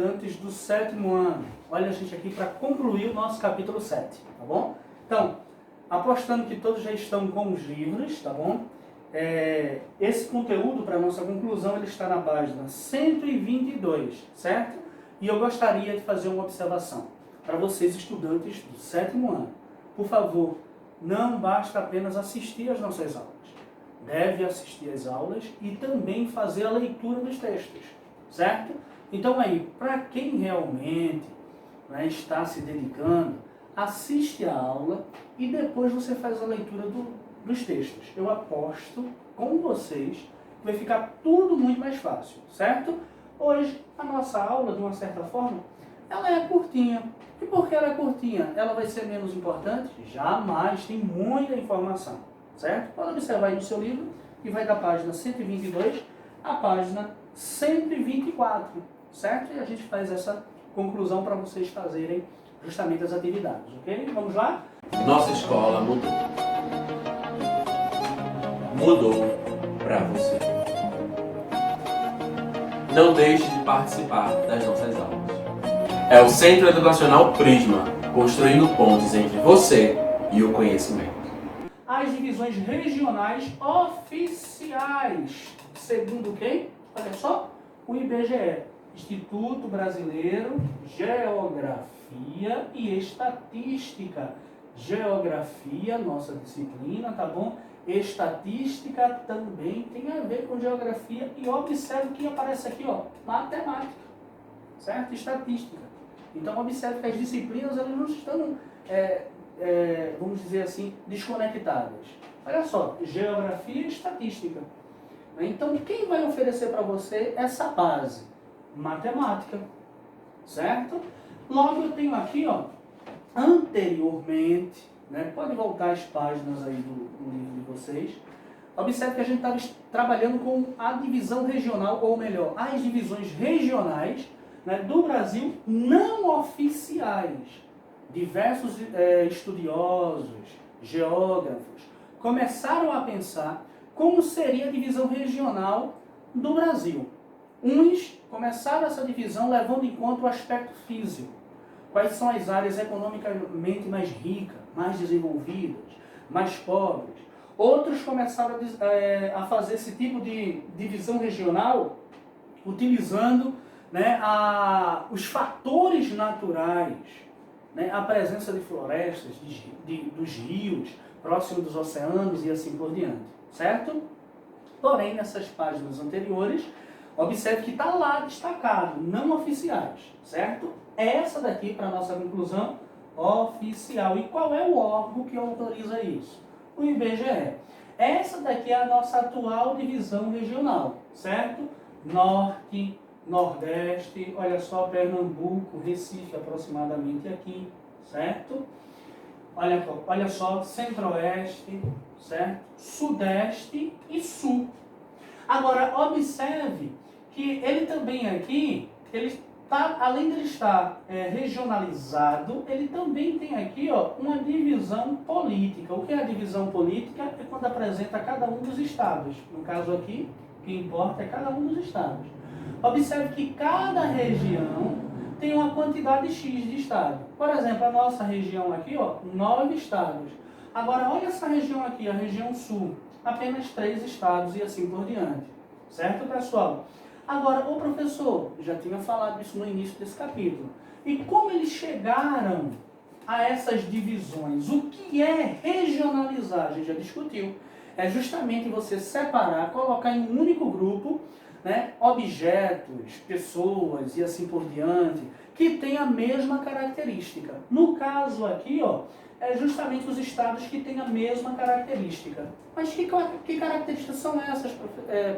estudantes do 7º ano. Olha a gente aqui para concluir o nosso capítulo 7, tá bom? Então, apostando que todos já estão com os livros, tá bom? Esse conteúdo para a nossa conclusão ele está na página 122, certo? E eu gostaria de fazer uma observação para vocês, estudantes do 7º ano. Por favor, não basta apenas assistir às nossas aulas. Deve assistir às aulas e também fazer a leitura dos textos, certo? Então aí, para quem realmente está se dedicando, assiste a aula e depois você faz a leitura dos textos. Eu aposto com vocês que vai ficar tudo muito mais fácil, certo? Hoje, a nossa aula, de uma certa forma, ela é curtinha. E por que ela é curtinha? Ela vai ser menos importante? Jamais, tem muita informação, certo? Pode observar aí no seu livro, que vai da página 122 à página 124, certo? E a gente faz essa conclusão para vocês fazerem justamente as atividades, ok? Vamos lá? Nossa escola mudou. Mudou para você. Não deixe de participar das nossas aulas. É o Centro Educacional Prisma, construindo pontes entre você e o conhecimento. As divisões regionais oficiais, segundo quem? Olha só, o IBGE, Instituto Brasileiro de Geografia e Estatística. Geografia, nossa disciplina, tá bom? Estatística também tem a ver com geografia e observe que aparece aqui, ó, matemática, certo? Estatística. Então observe que as disciplinas elas não estão, vamos dizer assim, desconectadas. Olha só, geografia e estatística. Então quem vai oferecer para você essa base? Matemática, certo? Logo eu tenho aqui, ó, anteriormente, pode voltar as páginas aí do livro de vocês. Observe que a gente estava trabalhando com a divisão regional, ou melhor, as divisões regionais do Brasil não oficiais. Diversos estudiosos, geógrafos, começaram a pensar como seria a divisão regional do Brasil. Uns começaram essa divisão levando em conta o aspecto físico. Quais são as áreas economicamente mais ricas, mais desenvolvidas, mais pobres. Outros começaram a fazer esse tipo de divisão regional utilizando os fatores naturais, a presença de florestas, dos rios, próximo dos oceanos e assim por diante, certo? Porém, nessas páginas anteriores, observe que está lá destacado, não oficiais, certo? Essa daqui, para a nossa conclusão, oficial. E qual é o órgão que autoriza isso? O IBGE. Essa daqui é a nossa atual divisão regional, certo? Norte, Nordeste, olha só, Pernambuco, Recife aproximadamente aqui, certo? Olha só, Centro-Oeste, certo? Sudeste e Sul. Agora, observe que ele também aqui, além de ele estar regionalizado, ele também tem aqui uma divisão política. O que é a divisão política? É quando apresenta cada um dos estados. No caso aqui, o que importa é cada um dos estados. Observe que cada região tem uma quantidade X de estado. Por exemplo, a nossa região aqui, 9 estados. Agora, olha essa região aqui, a região sul. Apenas 3 estados e assim por diante. Certo, pessoal? Agora, o professor já tinha falado isso no início desse capítulo. E como eles chegaram a essas divisões? O que é regionalizar? A gente já discutiu. É justamente você separar, colocar em um único grupo, objetos, pessoas e assim por diante, que têm a mesma característica. No caso aqui, é justamente os estados que têm a mesma característica. Mas que características são essas,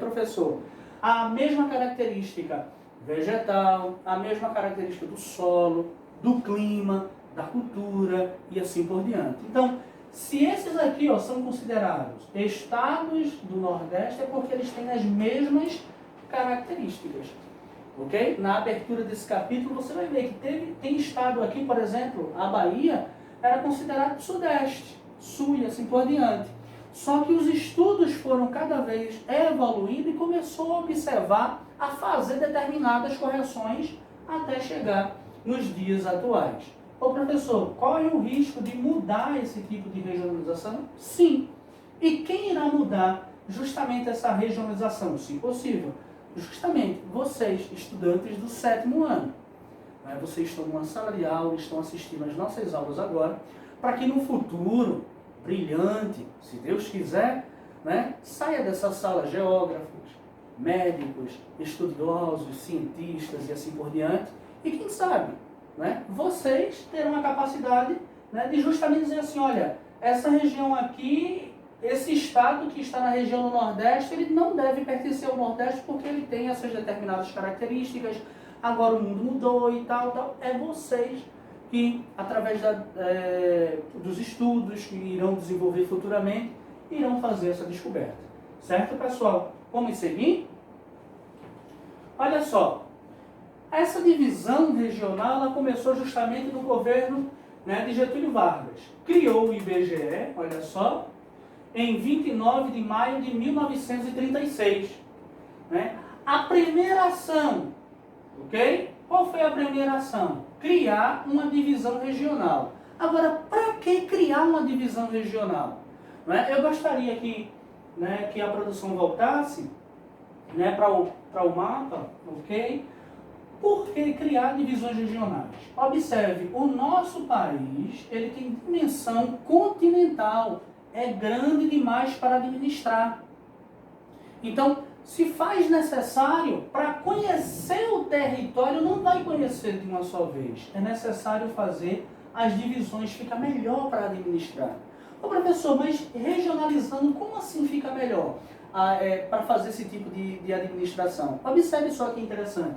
professor? A mesma característica vegetal, a mesma característica do solo, do clima, da cultura e assim por diante. Então, se esses aqui são considerados estados do Nordeste, é porque eles têm as mesmas características. Ok? Na abertura desse capítulo, você vai ver que tem estado aqui, por exemplo, a Bahia era considerado Sudeste, Sul e assim por diante. Só que os estudos foram cada vez evoluindo e começou a observar, a fazer determinadas correções até chegar nos dias atuais. Ô professor, qual é o risco de mudar esse tipo de regionalização? Sim. E quem irá mudar justamente essa regionalização, se possível? Justamente vocês, estudantes do 7º ano. Vocês estão numa sala de aula, estão assistindo às nossas aulas agora, para que no futuro, brilhante, se Deus quiser, saia dessa sala geógrafos, médicos, estudiosos, cientistas e assim por diante, e quem sabe, vocês terão a capacidade de justamente dizer assim, olha, essa região aqui, esse estado que está na região do Nordeste, ele não deve pertencer ao Nordeste porque ele tem essas determinadas características, agora o mundo mudou e tal. É vocês que, através dos estudos que irão desenvolver futuramente, irão fazer essa descoberta. Certo, pessoal? Vamos seguir? Olha só, essa divisão regional ela começou justamente no governo de Getúlio Vargas. Criou o IBGE, olha só, em 29 de maio de 1936. A primeira ação, ok? Qual foi a primeira ação? Criar uma divisão regional. Agora, para que criar uma divisão regional? Eu gostaria que a produção voltasse para o mapa, ok? Por que criar divisões regionais? Observe, o nosso país ele tem dimensão continental, é grande demais para administrar. Então, se faz necessário, para conhecer o território, não vai conhecer de uma só vez. É necessário fazer as divisões, fica melhor para administrar. Ô professor, mas regionalizando, como assim fica melhor para fazer esse tipo de administração? Observe só que interessante.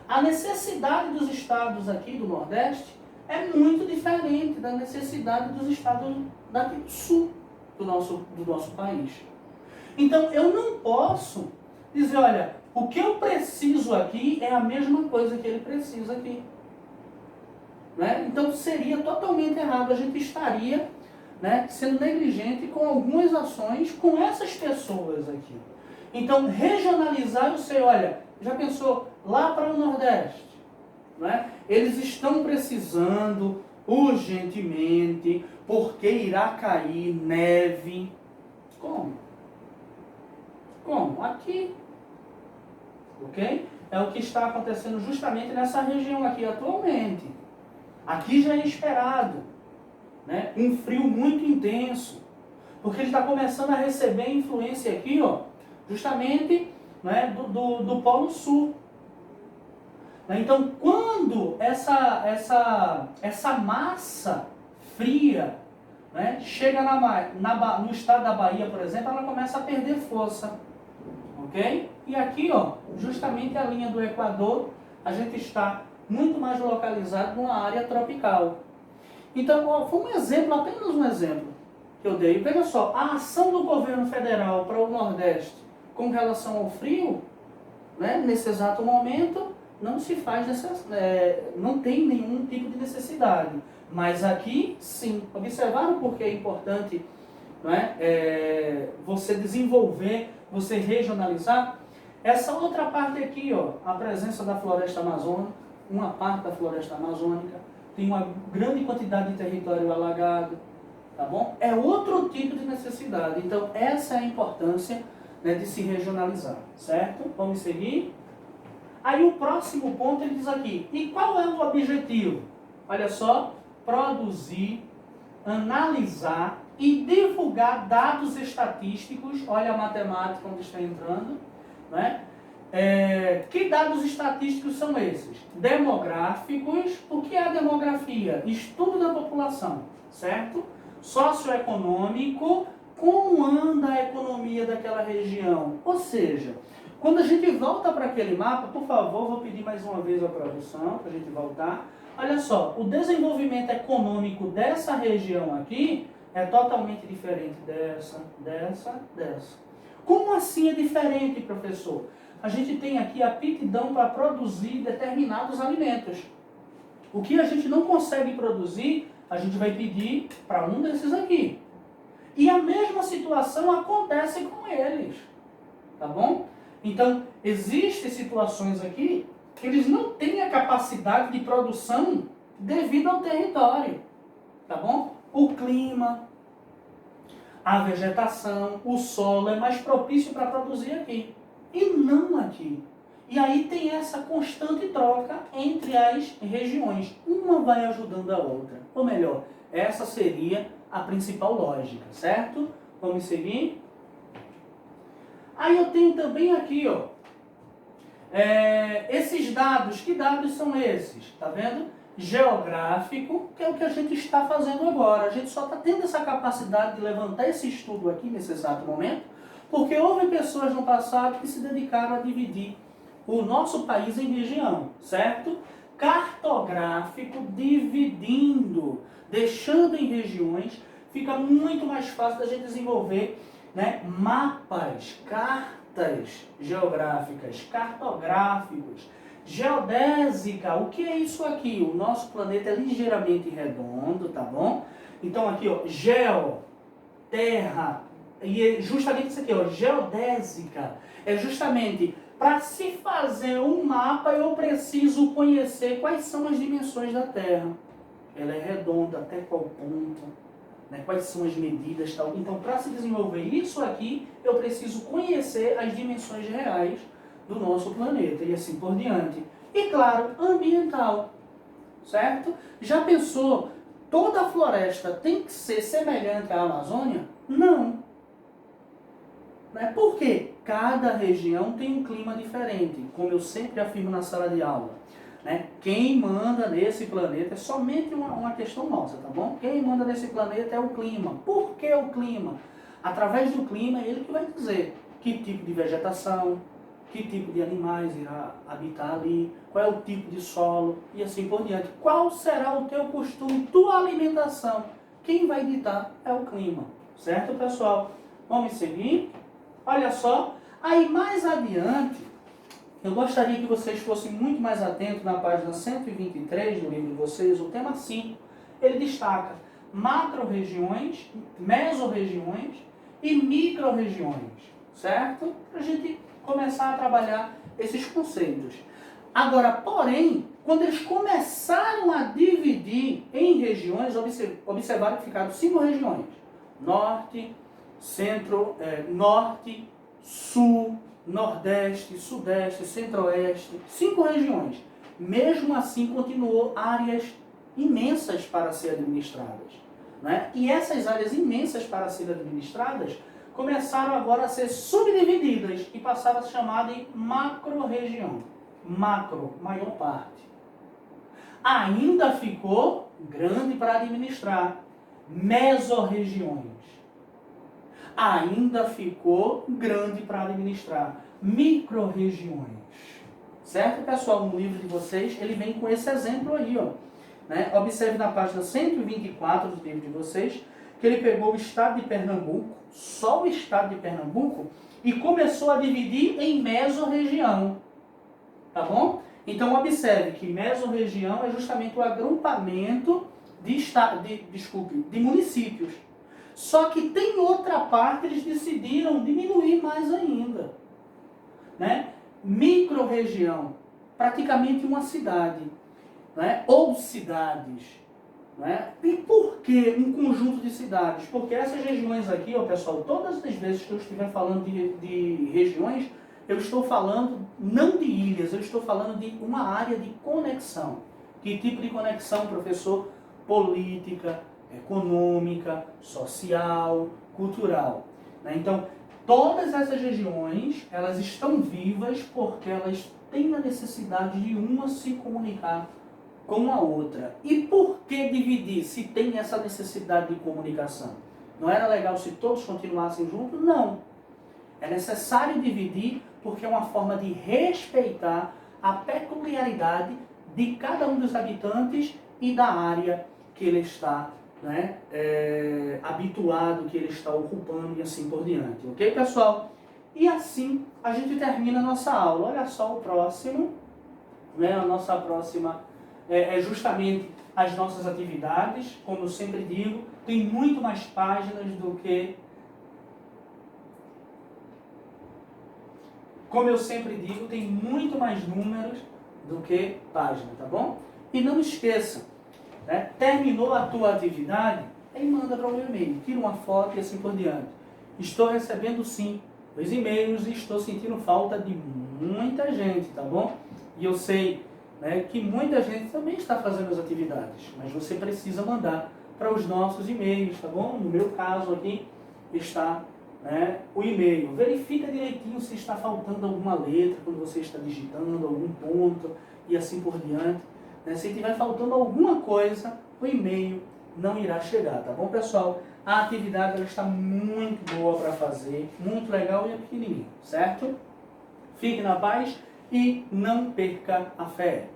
A necessidade dos estados aqui do Nordeste é muito diferente da necessidade dos estados daqui do Sul do nosso país. Então, eu não posso dizer, olha, o que eu preciso aqui é a mesma coisa que ele precisa aqui. Então, seria totalmente errado. A gente estaria sendo negligente com algumas ações com essas pessoas aqui. Então, regionalizar, eu sei, olha, já pensou lá para o Nordeste? Eles estão precisando urgentemente, porque irá cair neve. Como? Aqui. Ok? É o que está acontecendo justamente nessa região aqui atualmente. Aqui já é esperado um frio muito intenso, porque ele está começando a receber influência aqui, justamente do Polo Sul. Então, quando essa massa fria chega no estado da Bahia, por exemplo, ela começa a perder força. Ok? E aqui, justamente a linha do Equador, a gente está muito mais localizado numa área tropical. Então, foi um exemplo, apenas um exemplo que eu dei. Veja só, a ação do governo federal para o Nordeste com relação ao frio, nesse exato momento, não se faz não tem nenhum tipo de necessidade. Mas aqui, sim. Observaram porque é importante você desenvolver, você regionalizar? Essa outra parte aqui, a presença da floresta amazônica, uma parte da floresta amazônica, tem uma grande quantidade de território alagado, tá bom? É outro tipo de necessidade. Então, essa é a importância de se regionalizar, certo? Vamos seguir? Aí o próximo ponto ele diz aqui, e qual é o objetivo? Olha só, produzir, analisar e divulgar dados estatísticos, olha a matemática onde está entrando, que dados estatísticos são esses? Demográficos. O que é a demografia? Estudo da população, certo? Socioeconômico, como anda a economia daquela região. Ou seja, quando a gente volta para aquele mapa, por favor, vou pedir mais uma vez a produção, para a gente voltar. Olha só, o desenvolvimento econômico dessa região aqui é totalmente diferente dessa. Como assim é diferente, professor? A gente tem aqui aptidão para produzir determinados alimentos. O que a gente não consegue produzir, a gente vai pedir para um desses aqui. E a mesma situação acontece com eles. Tá bom? Então, existem situações aqui eles não têm a capacidade de produção devido ao território, tá bom? O clima, a vegetação, o solo é mais propício para produzir aqui, e não aqui. E aí tem essa constante troca entre as regiões. Uma vai ajudando a outra. Ou melhor, essa seria a principal lógica, certo? Vamos seguir? Aí eu tenho também aqui, ó, esses dados. Que dados são esses? Tá vendo? Geográfico, que é o que a gente está fazendo agora. A gente só está tendo essa capacidade de levantar esse estudo aqui nesse exato momento, porque houve pessoas no passado que se dedicaram a dividir o nosso país em região, certo? Cartográfico, dividindo, deixando em regiões, fica muito mais fácil da gente desenvolver, né, mapas, cartas geográficas, cartográficos. Geodésica, o que é isso aqui? O nosso planeta é ligeiramente redondo, tá bom? Então aqui, ó, geo, terra, e é justamente isso aqui, ó, geodésica, é justamente para se fazer um mapa eu preciso conhecer quais são as dimensões da Terra. Ela é redonda, até qual ponto, né? Quais são as medidas, tal. Então, para se desenvolver isso aqui, eu preciso conhecer as dimensões reais do nosso planeta e assim por diante. E claro, ambiental, certo? Já pensou, toda a floresta tem que ser semelhante à Amazônia? Não. Né? Por quê? Cada região tem um clima diferente, como eu sempre afirmo na sala de aula. Né? Quem manda nesse planeta é somente uma questão nossa, tá bom? Quem manda nesse planeta é o clima. Por que o clima? Através do clima é ele que vai dizer que tipo de vegetação, que tipo de animais irá habitar ali, qual é o tipo de solo e assim por diante. Qual será o teu costume, tua alimentação? Quem vai ditar é o clima, certo, pessoal? Vamos seguir? Olha só, aí mais adiante, eu gostaria que vocês fossem muito mais atentos na página 123 do livro de vocês, o tema 5. Ele destaca macro-regiões, mesorregiões e micro-regiões, certo? Para a gente começar a trabalhar esses conceitos. Agora, porém, quando eles começaram a dividir em regiões, observaram que ficaram 5 regiões. Norte, centro, norte, sul, nordeste, sudeste, centro-oeste, 5 regiões. Mesmo assim, continuou áreas imensas para ser administradas. Né? E essas áreas imensas para serem administradas começaram agora a ser subdivididas e passaram a se chamar de macro-região. Macro, maior parte. Ainda ficou grande para administrar. Mesorregiões. Ainda ficou grande para administrar. Micro-regiões. Certo, pessoal? No livro de vocês, ele vem com esse exemplo aí, ó. Né? Observe na página 124 do livro de vocês, que ele pegou o estado de Pernambuco, só o estado de Pernambuco, e começou a dividir em mesorregião. Tá bom? Então, observe que mesorregião é justamente o agrupamento de municípios. Só que tem outra parte, eles decidiram diminuir mais ainda. Né? Micro-região, praticamente uma cidade, né? Ou cidades. Né? E por que um conjunto de cidades? Porque essas regiões aqui, ó, pessoal, todas as vezes que eu estiver falando de regiões, eu estou falando não de ilhas, eu estou falando de uma área de conexão. Que tipo de conexão, professor? Política, econômica, social, cultural. Né? Então, todas essas regiões, elas estão vivas porque elas têm a necessidade de uma se comunicar com a outra. E por que dividir se tem essa necessidade de comunicação? Não era legal se todos continuassem juntos? Não. É necessário dividir porque é uma forma de respeitar a peculiaridade de cada um dos habitantes e da área que ele está, né, habituado, que ele está ocupando e assim por diante. Ok, pessoal? E assim a gente termina a nossa aula. Olha só o próximo. Né, a nossa próxima é justamente as nossas atividades. Como eu sempre digo, tem muito mais páginas do que... Como eu sempre digo, tem muito mais números do que página, tá bom? E não esqueça, né? Terminou a tua atividade, aí manda para o meu e-mail, tira uma foto e assim por diante. Estou recebendo sim os e-mails e estou sentindo falta de muita gente, tá bom? E eu sei, né, que muita gente também está fazendo as atividades, mas você precisa mandar para os nossos e-mails, tá bom? No meu caso aqui está, né, o e-mail. Verifica direitinho se está faltando alguma letra quando você está digitando, algum ponto e assim por diante. Né? Se estiver faltando alguma coisa, o e-mail não irá chegar, tá bom, pessoal? A atividade ela está muito boa para fazer, muito legal e é pequenininho, certo? Fique na paz e não perca a fé.